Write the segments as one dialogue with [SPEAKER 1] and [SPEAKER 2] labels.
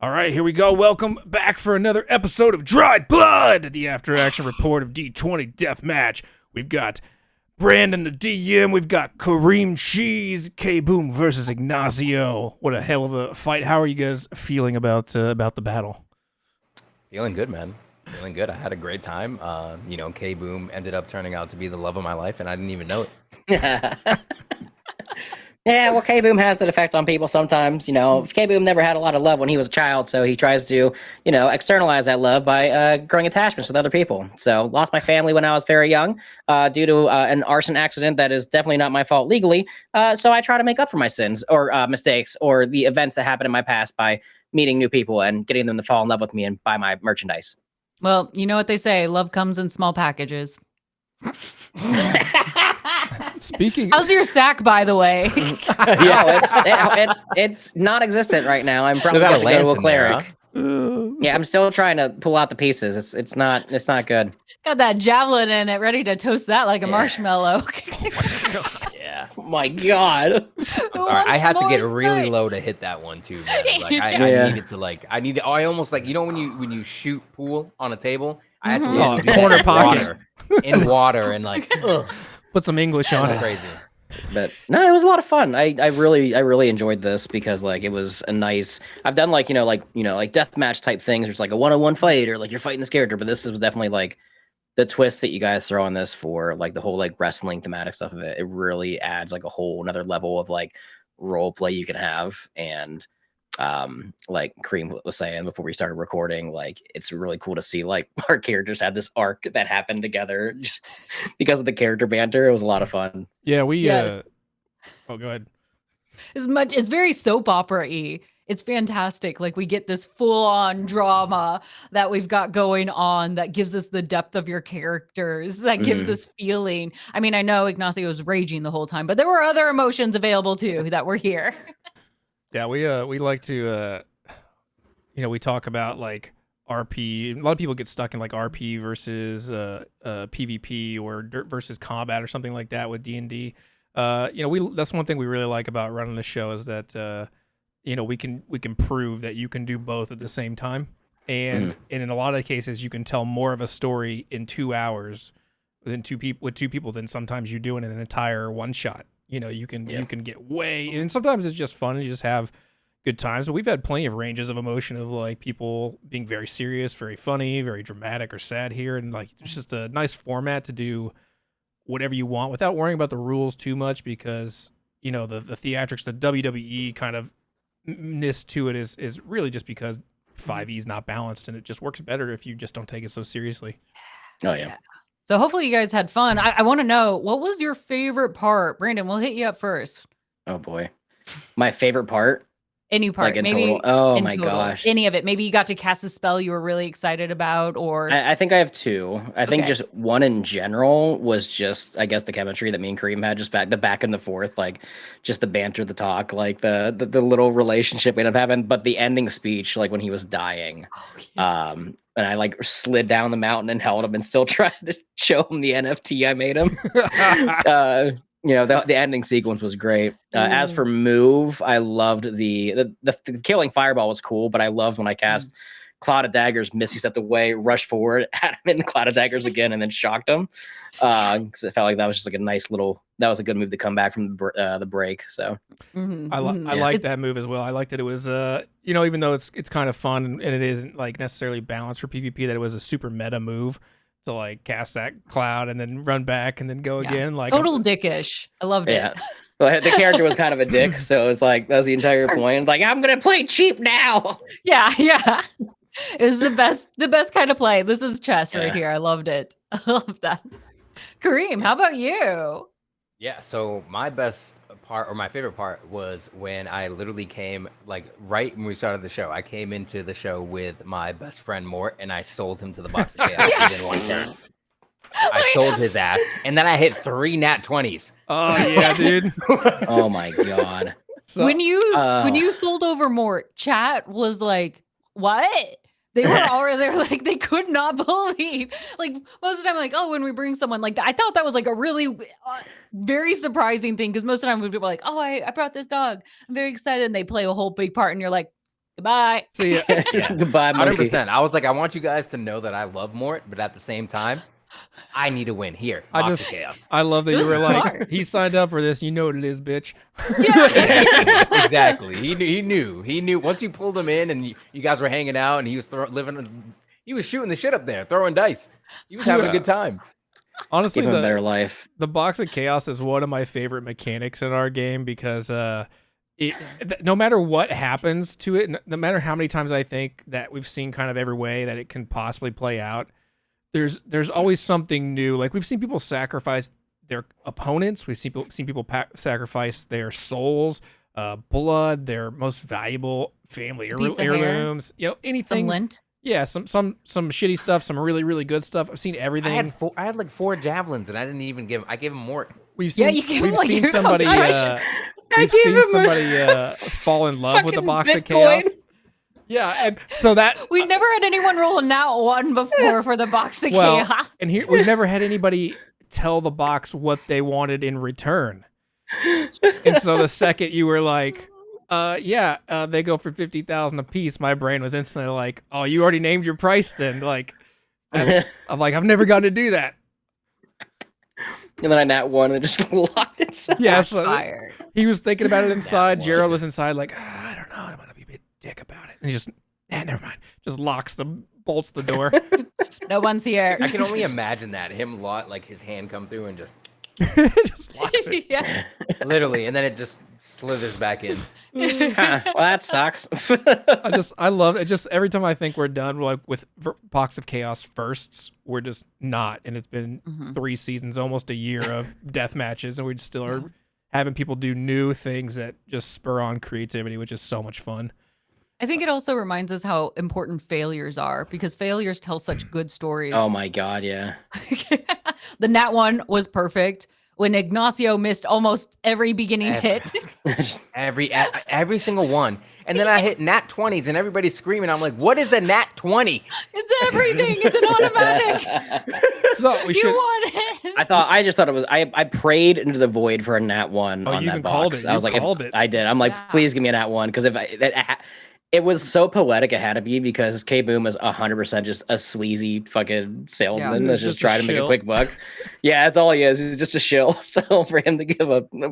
[SPEAKER 1] All right, here we go. Welcome back for another episode of Dried Blood, the after-action report of D20 Deathmatch. We've got Brandon the DM, we've got KarimCheese, K-Boom versus Ignazio. What a hell of a fight. How are you guys feeling about the battle?
[SPEAKER 2] Feeling good, man. Feeling good. I had a great time. K-Boom ended up turning out to be the love of my life, and I didn't even know it.
[SPEAKER 3] Yeah, well, K-Boom has that effect on people sometimes. K-Boom never had a lot of love when he was a child, so he tries to, externalize that love by growing attachments with other people. So, lost my family when I was very young due to an arson accident that is definitely not my fault legally. So, I try to make up for my sins or mistakes or the events that happened in my past by meeting new people and getting them to fall in love with me and buy my merchandise.
[SPEAKER 4] Well, you know what they say, love comes in small packages.
[SPEAKER 1] Speaking,
[SPEAKER 4] how's your sack, by the way?
[SPEAKER 3] It's non-existent right now. I'm probably going to go to a cleric. Yeah, I'm still trying to pull out the pieces. It's not good.
[SPEAKER 4] Got that javelin in it, ready to toast that like a marshmallow.
[SPEAKER 2] Yeah.
[SPEAKER 3] Oh my god.
[SPEAKER 2] I'm sorry. I had to get really low to hit that one too, man. Like I needed to I almost like when you shoot pool on a table, I had to
[SPEAKER 1] corner pocket
[SPEAKER 2] in water and like
[SPEAKER 1] put some English on it.
[SPEAKER 2] Crazy.
[SPEAKER 3] But no, it was a lot of fun. I really enjoyed this because like it was a nice. I've done like deathmatch type things where it's like a one-on-one fight or like you're fighting this character, but this was definitely like the twist that you guys throw on this for like the whole like wrestling thematic stuff of it. It really adds like a whole another level of like role play you can have. And like Karim was saying before we started recording, like it's really cool to see like our characters had this arc that happened together just because of the character banter. It was a lot of fun.
[SPEAKER 1] Yeah,
[SPEAKER 4] Yes.
[SPEAKER 1] Oh, go ahead.
[SPEAKER 4] It's very soap opera-y. It's fantastic. Like we get this full-on drama that we've got going on that gives us the depth of your characters, that gives us feeling. I mean, I know Ignazio was raging the whole time, but there were other emotions available too that were here.
[SPEAKER 1] Yeah, we like to we talk about like RP. A lot of people get stuck in like RP versus PvP or versus combat or something like that with D&D. That's one thing we really like about running the show is that we can prove that you can do both at the same time, and in a lot of cases you can tell more of a story in 2 hours with two people than sometimes you do in an entire one shot. You can get way, and sometimes it's just fun and you just have good times. But we've had plenty of ranges of emotion of like people being very serious, very funny, very dramatic or sad here, and like it's just a nice format to do whatever you want without worrying about the rules too much because the theatrics, the WWE kind of ness to it is really just because 5e is not balanced, and it just works better if you just don't take it so seriously.
[SPEAKER 3] Oh yeah.
[SPEAKER 4] So hopefully you guys had fun. I want to know, what was your favorite part? Brandon, we'll hit you up first.
[SPEAKER 3] Oh boy. My favorite part?
[SPEAKER 4] Any part,
[SPEAKER 3] like
[SPEAKER 4] maybe.
[SPEAKER 3] Total? Oh my
[SPEAKER 4] total.
[SPEAKER 3] Gosh.
[SPEAKER 4] Any of it. Maybe you got to cast a spell you were really excited about, or
[SPEAKER 3] I think I have two. I think just one in general was just, I guess, the chemistry that me and Karim had, just back and the forth, like just the banter, the talk, like the little relationship we ended up having. But the ending speech, like when he was dying, and I like slid down the mountain and held him and still tried to show him the NFT I made him. The ending sequence was great. As for move, I loved the killing fireball was cool, but I loved when I cast Cloud of Daggers, Misty stepped away, rushed forward, had him in Cloud of Daggers again, and then shocked him. Because it felt like that was just like that was a good move to come back from the break. So
[SPEAKER 1] I like that move as well. I liked that it was even though it's kind of fun and it isn't like necessarily balanced for PvP, that it was a super meta move to like cast that cloud and then run back and then go again. Like
[SPEAKER 4] total dickish. I loved it.
[SPEAKER 3] Well, the character was kind of a dick, so it was like that was the entire point. Like, I'm gonna play cheap now.
[SPEAKER 4] Yeah. It was the best kind of play. This is chess right here. I loved it. I love that. Karim, how about you?
[SPEAKER 2] Yeah, so my best part or my favorite part was when I literally came, like right when we started the show, I came into the show with my best friend Mort and I sold him to the box of chaos within 1 turn. I sold his ass and then I hit 3 nat 20s.
[SPEAKER 1] Oh yeah, dude.
[SPEAKER 3] Oh my god.
[SPEAKER 4] So, when you sold over Mort, chat was like, what? They were already there, like they could not believe. Like most of the time, like, oh, when we bring someone like that, I thought that was like a really very surprising thing because most of the time we'd be like, oh, I brought this dog. I'm very excited, and they play a whole big part, and you're like, Goodbye.
[SPEAKER 1] See ya.
[SPEAKER 3] Goodbye, monkey.
[SPEAKER 2] 100%. I was like, I want you guys to know that I love Mort, but at the same time, I need to win here. Box of Chaos.
[SPEAKER 1] I love that
[SPEAKER 4] It
[SPEAKER 1] you
[SPEAKER 4] was
[SPEAKER 1] were like,
[SPEAKER 4] smart.
[SPEAKER 1] he signed up for this. You know what it is, bitch.
[SPEAKER 2] Exactly. He knew. Once you pulled him in and you guys were hanging out and he was he was shooting the shit up there, throwing dice. He was having a good time.
[SPEAKER 1] Honestly,
[SPEAKER 3] Give him a better life.
[SPEAKER 1] The Box of Chaos is one of my favorite mechanics in our game because no matter what happens to it, no matter how many times I think that we've seen kind of every way that it can possibly play out, there's always something new. Like we've seen people sacrifice their opponents. We've seen people sacrifice their souls, blood, their most valuable family heirlooms. You know, anything.
[SPEAKER 4] Some lint.
[SPEAKER 1] Yeah, some shitty stuff, some really, really good stuff. I've seen everything.
[SPEAKER 2] I had like 4 javelins and I didn't even give him. I gave him more.
[SPEAKER 1] We've seen,
[SPEAKER 4] you gave
[SPEAKER 1] we've
[SPEAKER 4] him, like,
[SPEAKER 1] seen
[SPEAKER 4] your
[SPEAKER 1] somebody.
[SPEAKER 4] concentration.
[SPEAKER 1] We've seen somebody fall in love with the Box of Chaos. Yeah, and so that
[SPEAKER 4] We've never had anyone roll a nat 1 before for the Box of Chaos.
[SPEAKER 1] And here we've never had anybody tell the box what they wanted in return. And so the second you were like, they go for 50,000 a piece, my brain was instantly like, oh, you already named your price then. Like, I'm like, I've never gotten to do that.
[SPEAKER 3] And then I nat 1 and it just locked itself.
[SPEAKER 1] Yeah, so
[SPEAKER 4] Fire.
[SPEAKER 1] he was thinking about it inside. Gerald was inside like, I don't know, I'm gonna be a bit dick about it. And he just, never mind. Just bolts the door.
[SPEAKER 4] No one's here.
[SPEAKER 2] I can only imagine that him like his hand come through and just
[SPEAKER 1] just locks it.
[SPEAKER 4] Yeah.
[SPEAKER 2] literally, and then it just slithers back in.
[SPEAKER 3] Well, that sucks.
[SPEAKER 1] I love it. Just every time I think we're done, like with Box of Chaos firsts, we're just not. And it's been 3 seasons, almost a year of death matches, and we still are having people do new things that just spur on creativity, which is so much fun.
[SPEAKER 4] I think it also reminds us how important failures are because failures tell such good stories.
[SPEAKER 3] Oh my God, yeah.
[SPEAKER 4] The nat 1 was perfect. When Ignazio missed almost every beginning hit.
[SPEAKER 2] Every single one. And then I hit nat 20s and everybody's screaming. I'm like, what is a nat 20?
[SPEAKER 4] It's everything. It's an automatic.
[SPEAKER 1] So we should.
[SPEAKER 4] Want it.
[SPEAKER 3] I just thought it was. I prayed into the void for a nat 1 on
[SPEAKER 1] you
[SPEAKER 3] that
[SPEAKER 1] even
[SPEAKER 3] box.
[SPEAKER 1] called it.
[SPEAKER 3] I was like, I did. I'm like, please give me a nat 1 because it was so poetic it had to be because K-Boom is 100% just a sleazy fucking salesman that's just trying to make a quick buck. Yeah, that's all he is. He's just a shill. So for him to give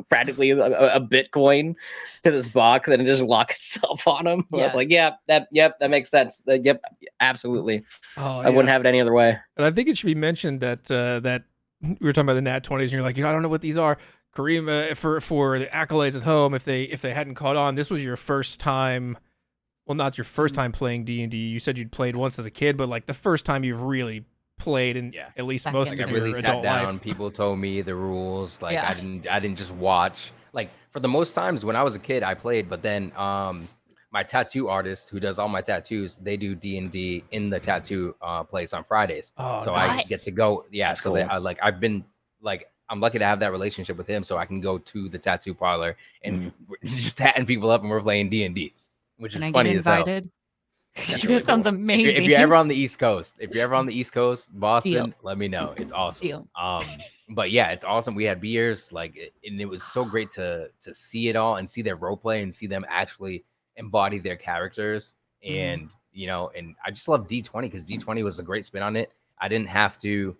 [SPEAKER 3] practically a Bitcoin to this box and it just lock itself on him, I was like, that makes sense. Yep, absolutely. I wouldn't have it any other way.
[SPEAKER 1] And I think it should be mentioned that that we were talking about the nat 20s, and you're like, I don't know what these are. Karim, for the accolades at home, if they hadn't caught on, this was your first time. Well, not your first time playing D&D. You said you'd played once as a kid, but like the first time you've really played in at least most of
[SPEAKER 2] I
[SPEAKER 1] your
[SPEAKER 2] really
[SPEAKER 1] adult
[SPEAKER 2] sat down.
[SPEAKER 1] life.
[SPEAKER 2] People told me the rules. Like I didn't just watch. Like for the most times when I was a kid, I played. But then my tattoo artist who does all my tattoos, they do D&D in the tattoo place on Fridays. So nice. I get to go. Yeah. That's so cool. I've been like. I'm lucky to have that relationship with him, so I can go to the tattoo parlor and just tatting people up, and we're playing D&D. Which is funny as hell.
[SPEAKER 4] That sounds amazing.
[SPEAKER 2] If you're ever on the East Coast, Boston, let me know. It's awesome. But yeah, it's awesome. We had beers, and it was so great to see it all and see their role play and see them actually embody their characters. And and I just love D20 because D20 was a great spin on it. I didn't have to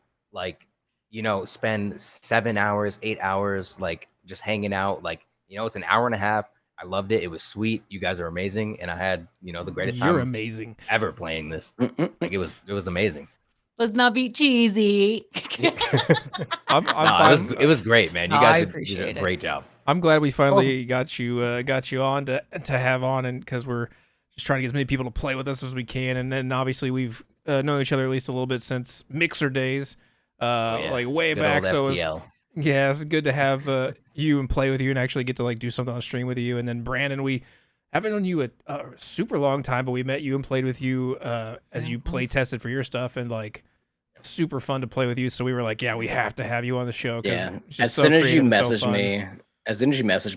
[SPEAKER 2] spend 7 hours, 8 hours just hanging out. It's an hour and a half. I loved it. It was sweet. You guys are amazing, and I had the greatest time.
[SPEAKER 1] You're amazing
[SPEAKER 2] ever playing this. It was amazing.
[SPEAKER 4] Let's not be cheesy.
[SPEAKER 2] It was great, man. You guys did a great job.
[SPEAKER 1] I'm glad we finally got you on to have on, and because we're just trying to get as many people to play with us as we can, and then obviously we've known each other at least a little bit since Mixer days, way back. So it's good to have you and play with you and actually get to do something on stream with you. And then Brandon, we haven't known you a super long time, but we met you and played with you as you play tested for your stuff, and super fun to play with you. So we were like, we have to have you on the show.
[SPEAKER 3] As soon as you messaged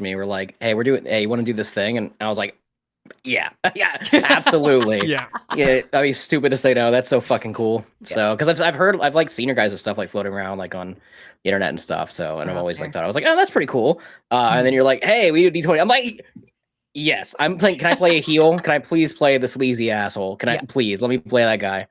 [SPEAKER 3] me, we're like, hey, you want to do this thing? And I was like, yeah, absolutely. yeah. I'd be stupid to say no. That's so fucking cool. So, because I've seen your guys' stuff floating around on the internet and stuff. So, and I've always thought, I was like, oh, that's pretty cool. And then you're like, hey, we do D20. I'm like, Yes, I'm playing. Can I play a heel? Can I please play the sleazy asshole? Can I please let me play that guy?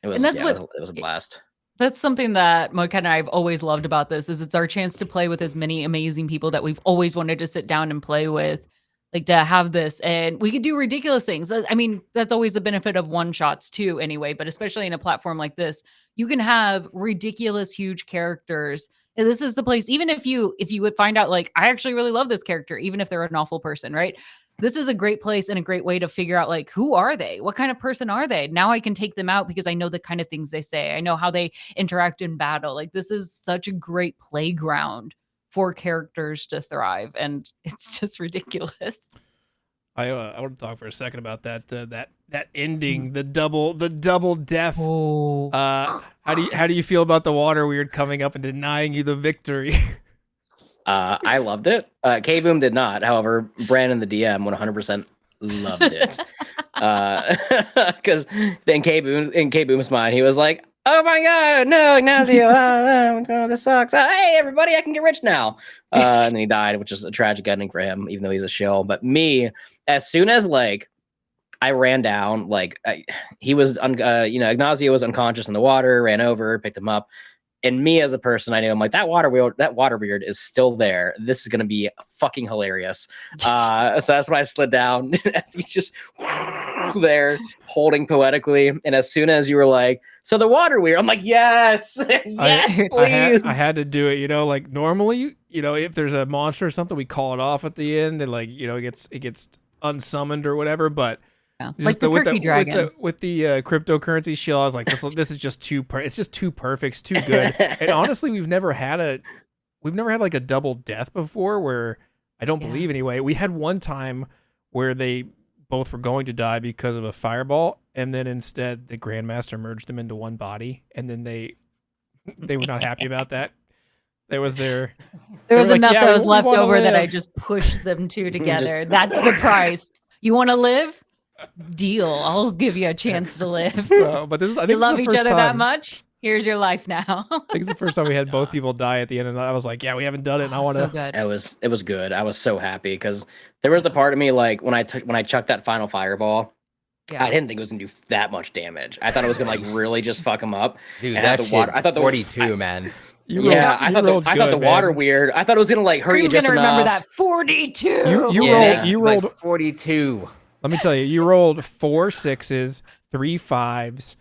[SPEAKER 3] It was,
[SPEAKER 4] And that's
[SPEAKER 3] it was a blast.
[SPEAKER 4] That's something that Mocha and I have always loved about this is it's our chance to play with as many amazing people that we've always wanted to sit down and play with, like to have this. And we could do ridiculous things. I mean, that's always the benefit of one shots too, anyway, but especially in a platform like this, you can have ridiculous, huge characters. And this is the place, even if you would find out like, I actually really love this character, even if they're an awful person, right? This is a great place and a great way to figure out like, who are they? What kind of person are they? Now I can take them out because I know the kind of things they say. I know how they interact in battle. Like this is such a great playground for characters to thrive. And it's just ridiculous.
[SPEAKER 1] I want to talk for a second about that ending, the double death.
[SPEAKER 4] Oh.
[SPEAKER 1] How do you feel about the water weird coming up and denying you the victory?
[SPEAKER 3] I loved it. K-Boom did not. However, Brandon the DM 100% loved it. Because in K-Boom's mind, he was like, "Oh my god, no, Ignazio! Oh, this sucks. Hey, everybody, I can get rich now." And then he died, which is a tragic ending for him, even though he's a shill. But me, as soon as like I ran down, like he was, Ignazio was unconscious in the water, ran over, picked him up. And me as a person, I knew I'm like that water weird is still there. This is gonna be fucking hilarious. So that's when I slid down. He's just there holding poetically. And as soon as you were like, "So the water weird," I'm like, "Yes, yes, please."
[SPEAKER 1] I had to do it. Like normally, if there's a monster or something, we call it off at the end, and like it gets unsummoned or whatever. But
[SPEAKER 4] yeah. Like the Turkey Dragon.
[SPEAKER 1] With the cryptocurrency shield, I was like, this is just too it's just too perfect, it's too good. And honestly, we've never had like a double death before, where I don't believe anyway. We had one time where they both were going to die because of a fireball, and then instead the Grandmaster merged them into one body, and then they were not happy about that. There was enough
[SPEAKER 4] that was left over that I just pushed them two together. That's the price. You want to live? Deal. I'll give you a chance to live.
[SPEAKER 1] But I think
[SPEAKER 4] you love each other that much. Here's your life now.
[SPEAKER 1] I think it's the first time we had both people die at the end, and I was like, "Yeah, we haven't done it." And I want to.
[SPEAKER 4] So good.
[SPEAKER 3] It was good. I was so happy because there was the part of me like when I chucked that final fireball. Yeah. I didn't think it was gonna do that much damage. I thought it was gonna like really just fuck him up.
[SPEAKER 2] Dude, that shit, water. I thought the 42, man.
[SPEAKER 3] I thought the water weird. I thought it was gonna like hurt you just enough.
[SPEAKER 4] Remember that 42.
[SPEAKER 1] You rolled
[SPEAKER 2] like 42.
[SPEAKER 1] Let me tell you, you rolled 4 6s, 3 5s,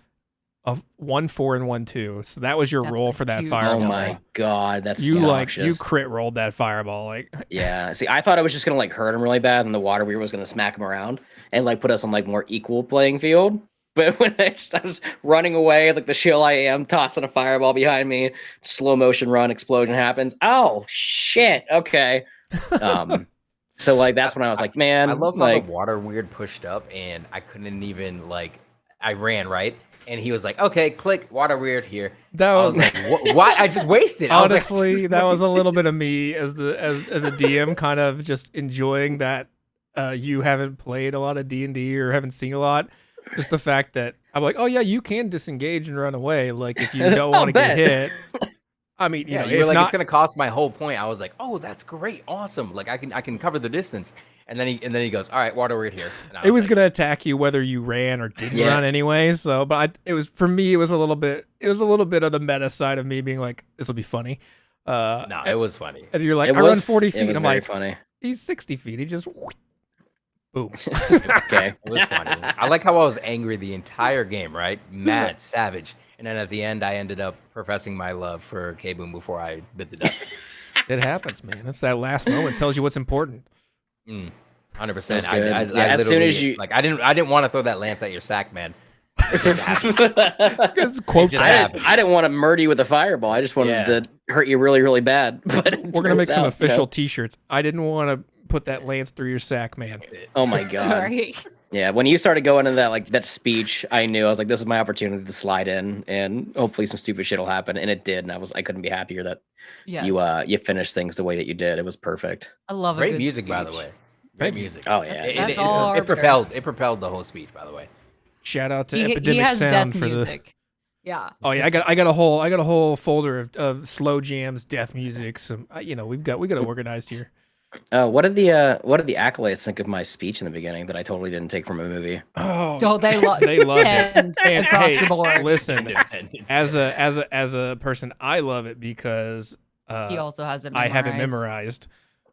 [SPEAKER 1] of 1 4 and 1 2. So that was your roll for that fireball.
[SPEAKER 3] Oh my god, that's
[SPEAKER 1] you
[SPEAKER 3] noxious.
[SPEAKER 1] You crit rolled that fireball like.
[SPEAKER 3] Yeah, see, I thought it was just gonna like hurt him really bad, and the water weird was gonna smack him around and like put us on like more equal playing field. But when I was running away, like the shill I am, tossing a fireball behind me, slow motion run, explosion happens. Oh shit! Okay. So like that's when I was like, man,
[SPEAKER 2] I love how the water weird pushed up, and I couldn't even like. I ran right, and he was like, "Okay, click water weird here."
[SPEAKER 1] That was
[SPEAKER 2] like, why? I just wasted.
[SPEAKER 1] Honestly, that was a little bit of me as a DM, kind of just enjoying that you haven't played a lot of D&D or haven't seen a lot. Just the fact that I'm like, oh yeah, you can disengage and run away, like if you don't want to get hit. I mean, you know,
[SPEAKER 2] you're like, it's gonna cost my whole point. I was like, oh, that's great, awesome. Like I can cover the distance. And then he goes, all right, water weird here.
[SPEAKER 1] It was gonna attack you whether you ran or didn't run anyway. So, but it was for me. It was a little bit of the meta side of me being like, this will be funny.
[SPEAKER 2] No, it was funny.
[SPEAKER 1] And you're like, I run 40 feet. I'm like,
[SPEAKER 3] funny.
[SPEAKER 1] He's 60 feet. He just boom.
[SPEAKER 3] Okay,
[SPEAKER 2] it was funny. I like how I was angry the entire game, right? Mad, savage. And then at the end, I ended up professing my love for K-Boom before I bit the dust.
[SPEAKER 1] It happens, man. It's that last moment tells you what's important.
[SPEAKER 2] 100%.
[SPEAKER 3] As soon as you
[SPEAKER 2] like, I didn't want to throw that lance at your sack, man.
[SPEAKER 1] It's quote.
[SPEAKER 3] I didn't want to murder you with a fireball. I just wanted to hurt you really, really bad. But
[SPEAKER 1] we're gonna make some official T-shirts. I didn't want to put that lance through your sack, man.
[SPEAKER 3] Oh my god.
[SPEAKER 4] Sorry.
[SPEAKER 3] Yeah, when you started going into that speech, I knew I was like, this is my opportunity to slide in, and hopefully some stupid shit will happen, and it did. And I couldn't be happier that you finished things the way that you did. It was perfect.
[SPEAKER 4] I love it.
[SPEAKER 2] Great music, by the way. Great music.
[SPEAKER 3] Oh yeah,
[SPEAKER 2] it propelled the whole speech, by the way.
[SPEAKER 1] Shout out to Epidemic Sound for
[SPEAKER 4] music. Yeah.
[SPEAKER 1] Oh yeah, I got a whole folder of slow jams, death music. Some we got organized here.
[SPEAKER 3] What did the acolytes think of my speech in the beginning that I totally didn't take from a movie?
[SPEAKER 1] Oh,
[SPEAKER 4] They
[SPEAKER 1] loved it. And
[SPEAKER 4] across
[SPEAKER 1] hey,
[SPEAKER 4] the board.
[SPEAKER 1] listen,
[SPEAKER 2] Independence
[SPEAKER 1] as
[SPEAKER 2] Day.
[SPEAKER 1] a person, I love it because
[SPEAKER 4] He also has it
[SPEAKER 1] I
[SPEAKER 4] memorized.
[SPEAKER 1] have it memorized.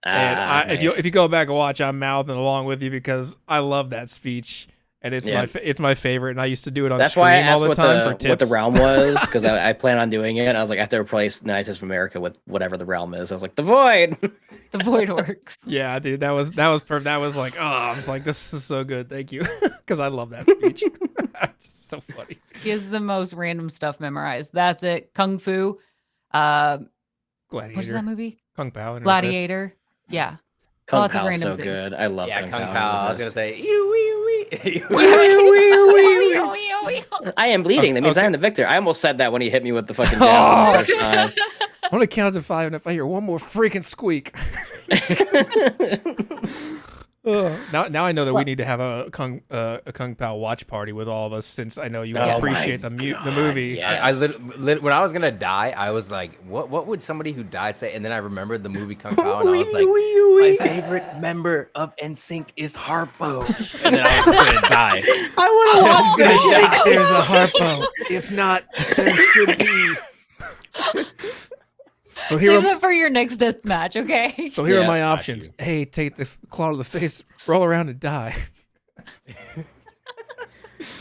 [SPEAKER 1] And
[SPEAKER 3] Nice.
[SPEAKER 1] if you go back and watch, I'm mouthing along with you because I love that speech, and it's it's my favorite. And I used to do it on
[SPEAKER 3] That's
[SPEAKER 1] stream
[SPEAKER 3] why I
[SPEAKER 1] all
[SPEAKER 3] asked
[SPEAKER 1] the time for
[SPEAKER 3] what
[SPEAKER 1] tips.
[SPEAKER 3] the realm was, because I plan on doing it. And I was like, I have to replace United States of America with whatever the realm is. I was like, the void.
[SPEAKER 4] The void works.
[SPEAKER 1] Yeah, dude, that was perfect. That was like, oh, I was like, this is so good, thank you, because I love that speech. It's just so funny.
[SPEAKER 4] He has the most random stuff memorized. That's it. Kung Fu.
[SPEAKER 1] Gladiator.
[SPEAKER 4] What's that movie?
[SPEAKER 1] Kung Pao.
[SPEAKER 4] Gladiator. Yeah.
[SPEAKER 3] Kung
[SPEAKER 4] Lots of
[SPEAKER 3] Pao's
[SPEAKER 4] random
[SPEAKER 3] so
[SPEAKER 4] things.
[SPEAKER 3] good. I love
[SPEAKER 2] Yeah,
[SPEAKER 3] Kung
[SPEAKER 2] Kung
[SPEAKER 3] Pao.
[SPEAKER 2] Pao. I was gonna say,
[SPEAKER 3] I am bleeding. That means
[SPEAKER 1] Okay.
[SPEAKER 3] I am the victor. I almost said that when he hit me with the fucking javelin the first time.
[SPEAKER 1] I'm gonna count to 5, and if I hear one more freaking squeak, now I know that we need to have a Kung Pao watch party with all of us, since I know you all
[SPEAKER 3] Oh
[SPEAKER 1] appreciate
[SPEAKER 3] my
[SPEAKER 1] the movie.
[SPEAKER 3] yes.
[SPEAKER 2] when I was gonna die, I was like, what would somebody who died say? And then I remembered the movie Kung Pao, and I was like, my favorite member of NSYNC is Harpo. And then I was gonna die.
[SPEAKER 3] I would have lost
[SPEAKER 1] I
[SPEAKER 3] this
[SPEAKER 1] think
[SPEAKER 3] shit.
[SPEAKER 1] there's a Harpo. If not, there should be. So here,
[SPEAKER 4] Save that for your next death match, okay?
[SPEAKER 1] so here are
[SPEAKER 3] Yeah,
[SPEAKER 1] my
[SPEAKER 2] got
[SPEAKER 1] options.
[SPEAKER 2] you.
[SPEAKER 1] Hey, take the claw to the face, roll around and die.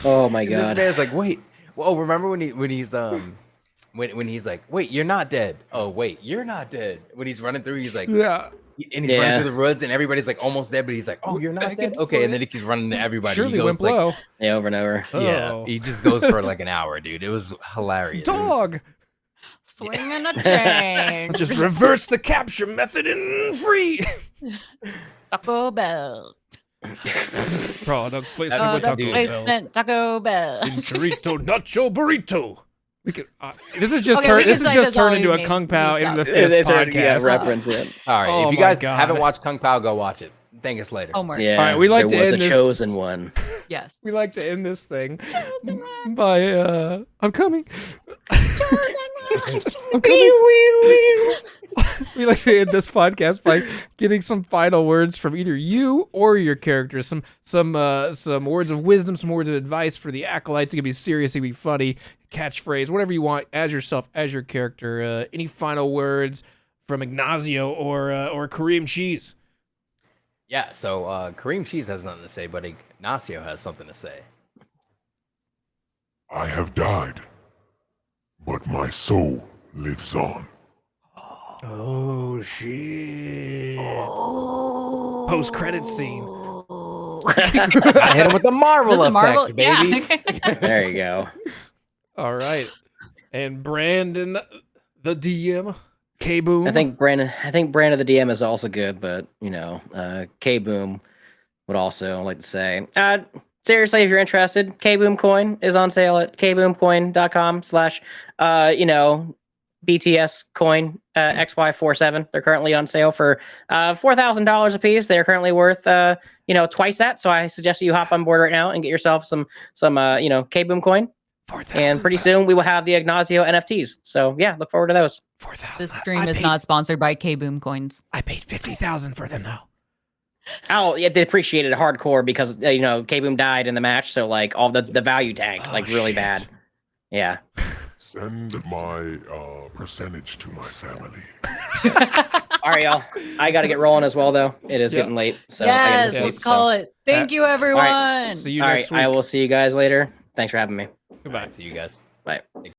[SPEAKER 3] Oh my
[SPEAKER 2] And this
[SPEAKER 3] god.
[SPEAKER 2] man's like, wait. Well, remember when he's when he's like, wait, you're not dead. Oh wait, you're not dead. When he's running through, he's like,
[SPEAKER 1] Yeah.
[SPEAKER 2] and he's running through the woods, and everybody's like almost dead, but he's like, oh, you're not
[SPEAKER 1] Back
[SPEAKER 2] dead.
[SPEAKER 1] and
[SPEAKER 2] Okay, and then
[SPEAKER 1] forth.
[SPEAKER 2] he keeps running to everybody.
[SPEAKER 1] Surely
[SPEAKER 2] he goes
[SPEAKER 1] went
[SPEAKER 2] like,
[SPEAKER 1] blow.
[SPEAKER 3] Yeah, over and over.
[SPEAKER 2] yeah,
[SPEAKER 1] Oh.
[SPEAKER 2] he just goes for like an hour, dude. It was hilarious.
[SPEAKER 1] Dog.
[SPEAKER 4] Swinging a chain.
[SPEAKER 1] Just reverse the capture method and free.
[SPEAKER 4] Taco Bell.
[SPEAKER 1] Product placement with
[SPEAKER 4] Product
[SPEAKER 1] Taco Bell.
[SPEAKER 4] placement, Taco Bell.
[SPEAKER 1] Chorito nacho burrito. We could. This is just
[SPEAKER 4] Okay, we can
[SPEAKER 1] this is
[SPEAKER 4] say
[SPEAKER 1] just
[SPEAKER 4] that's all
[SPEAKER 1] turned
[SPEAKER 4] you
[SPEAKER 1] into a
[SPEAKER 4] need.
[SPEAKER 1] Kung Pao
[SPEAKER 4] You
[SPEAKER 1] into the
[SPEAKER 4] stop.
[SPEAKER 1] fist
[SPEAKER 3] It's a
[SPEAKER 1] podcast.
[SPEAKER 3] reference it.
[SPEAKER 2] All right,
[SPEAKER 1] Oh
[SPEAKER 2] if you
[SPEAKER 1] my
[SPEAKER 2] guys
[SPEAKER 1] God.
[SPEAKER 2] haven't watched Kung Pao, go watch it. Thank us later.
[SPEAKER 4] Homework.
[SPEAKER 3] Yeah.
[SPEAKER 1] All right, we like
[SPEAKER 3] there
[SPEAKER 1] to
[SPEAKER 3] was
[SPEAKER 1] end
[SPEAKER 3] a
[SPEAKER 1] this-
[SPEAKER 3] chosen one.
[SPEAKER 4] Yes.
[SPEAKER 1] We like to end this thing by I'm coming. I'm coming. We like to end this podcast by getting some final words from either you or your characters. Some words of wisdom, some words of advice for the acolytes. It can be serious, it can be funny, catchphrase, whatever you want as yourself, as your character. Any final words from Ignazio or KarimCheese?
[SPEAKER 2] Yeah, so KarimCheese has nothing to say, but Ignacio has something to say.
[SPEAKER 5] I have died, but my soul lives on.
[SPEAKER 1] Oh shit! Post credit scene.
[SPEAKER 2] I hit him with the Marvel
[SPEAKER 4] Is this a
[SPEAKER 2] effect,
[SPEAKER 4] Marvel?
[SPEAKER 2] baby.
[SPEAKER 4] Yeah.
[SPEAKER 3] There you go.
[SPEAKER 1] All right, and Brandon, the DM, K Boom.
[SPEAKER 3] I think Brandon the DM is also good, but you know, K Boom would also like to say, seriously, if you're interested, K Boom coin is on sale at kboomcoin.com/, you know, BTS coin XY47. They're currently on sale for $4,000 a piece. They're currently worth you know, twice that. So I suggest you hop on board right now and get yourself some you know, K Boom coin.
[SPEAKER 1] 4,000.
[SPEAKER 3] And pretty soon we will have the Ignazio NFTs. So yeah, look forward to those.
[SPEAKER 1] 4,000.
[SPEAKER 4] This stream is not sponsored by K-Boom Coins.
[SPEAKER 1] I paid 50,000 for them though.
[SPEAKER 3] Oh, yeah, they appreciated it hardcore because you know, K Boom died in the match, so like all the value tanked like really
[SPEAKER 1] shit.
[SPEAKER 3] bad. Yeah.
[SPEAKER 5] Send my percentage to my family.
[SPEAKER 3] All right, y'all. I got to get rolling as well, though. It is
[SPEAKER 1] Yep.
[SPEAKER 3] getting late, so I gotta
[SPEAKER 4] Yes,
[SPEAKER 3] sleep,
[SPEAKER 4] let's
[SPEAKER 3] so-
[SPEAKER 4] call it. Thank you, everyone.
[SPEAKER 1] See you
[SPEAKER 3] All
[SPEAKER 1] next
[SPEAKER 3] right,
[SPEAKER 1] week.
[SPEAKER 3] I will see you guys later. Thanks for having me.
[SPEAKER 1] Goodbye.
[SPEAKER 2] See you guys.
[SPEAKER 3] Bye.